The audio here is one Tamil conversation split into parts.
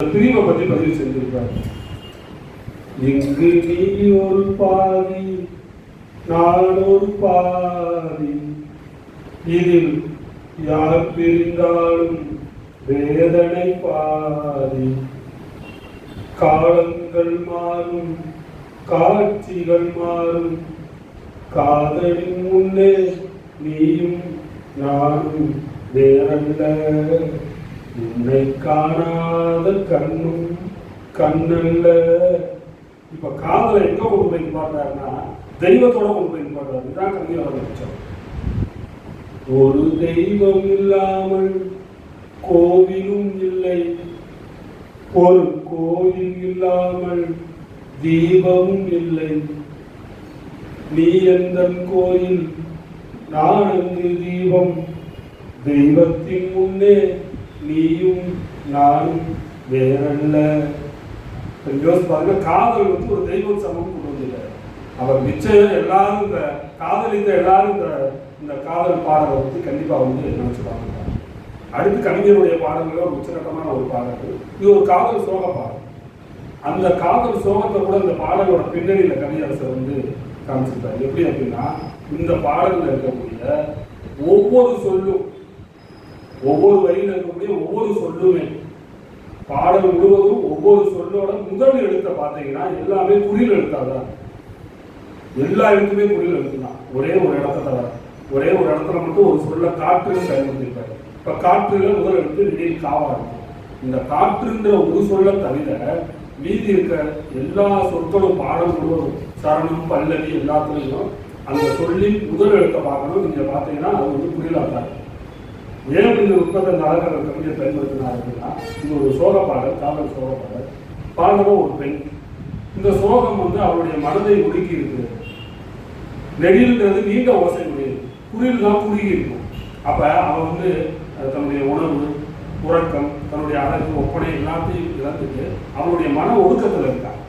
பிரிவை பற்றி பதிவு செஞ்சிருக்காரு. இங்கு நீ ஒரு பாதி நான் ஒரு பாதி, இதில் யார் பிரிந்தாலும் வேதனை பாதி. காலங்கள் மாறும் காட்சிகள் மாறும், காதலின் முன்னே நீயும் நானும் வேறல்ல. உன்னை காணாத கண்ணும் கண்ணல்ல. இப்ப காதலை எங்க கொண்டு போய் பாடுறாருன்னா தெய்வத்தோட கொண்டு போய் பாடுறாரு. இதுதான் கவிஞரோட லட்சம். ஒரு தெய்வம் இல்லாமல் கோவிலும் இல்லை, ஒரு கோவில் இல்லாமல் தீபமும் இல்லை. நீ எந்த கோயில் நான் அங்கு தீபம், தெய்வத்தின் முன்னே நீயும் நானும் வேறல்ல. பாருங்க, காதல் ஒரு தெய்வம் சமம் கொண்டு வந்து அவர் நிச்சயம் எல்லாரும் இந்த காதலித்த எல்லாரும் இந்த காதல் பாடலை கண்டிப்பா நினைச்சு பாருங்க. அடுத்து கவிஞருடைய பாடல்கள் ஒரு உச்சகட்டமான ஒரு பாடல். இது ஒரு காதல் சோக பாடல். அந்த காதல் சோகத்தை கூட இந்த பாடலோட பின்னணியில கவியரசர் காமிச்சிருக்காரு. எப்படி அப்படின்னா, இந்த பாடல்ல இருக்கக்கூடிய ஒவ்வொரு சொல்லும், ஒவ்வொரு வரியில் இருக்கக்கூடிய ஒவ்வொரு சொல்லுமே, பாடல் முழுவதும் ஒவ்வொரு சொல்லோட முதல் எழுத்தை பார்த்தீங்கன்னா எல்லாமே குறில் எழுத்தாதான். எல்லா எழுத்துமே குறில் எழுத்துதான். ஒரே ஒரு இடத்த தவிர ஒரே ஒரு இடத்துல மட்டும் ஒரு சொல்ல காற்றுன்னு பயன்படுத்திருப்பாரு. இப்ப காற்றுல முதல் எழுத்து திடீர் காவா இருக்கும். இந்த காற்றுன்ற ஒரு சொல்ல தவிர மீதி இருக்க எல்லா சொற்களும் பாடல் முழுவதும் சரணம் பல்லவி எல்லாத்துலையும் அந்த சொல்லின் முதல் எழுத்தை பார்க்கணும். நீங்க பார்த்தீங்கன்னா அது குறிலாதான். ஏன் இந்த உட்பந்த நாடக கவிஞர் பயன்படுத்தினார் அப்படின்னா, இது ஒரு சோக பாடல், காதல் சோக பாடல். பாடலும் ஒரு பெண். இந்த சோகம் அவருடைய மனதை ஒடுக்கி இருக்கு. நெடில்ன்றது நீண்ட ஓசை முடியுது, குறில் தான் குறுகி இருக்கும். அப்ப அவன் தன்னுடைய உணவு, உறக்கம், தன்னுடைய அழகு, ஒப்பனை எல்லாத்தையும் இழந்துட்டு அவனுடைய மன ஒடுக்கத்தில் இருக்கான்.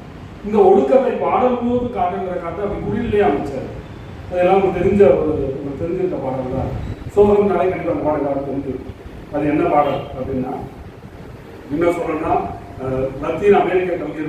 இந்த ஒடுக்கத்தை பாடல் முழுவதும் காட்டுங்கிற காட்டு அப்படி குறிலே அமைச்சார். அதெல்லாம் தெரிஞ்சிருக்க பாடல் தான். சோகம் நாளை கண்டிப்பாக அந்த பாடல் தெரிஞ்சிருக்கும். அது என்ன பாடல் அப்படின்னா, என்ன சொல்லணும்னா, லத்தீன் அமெரிக்க கவிஞர்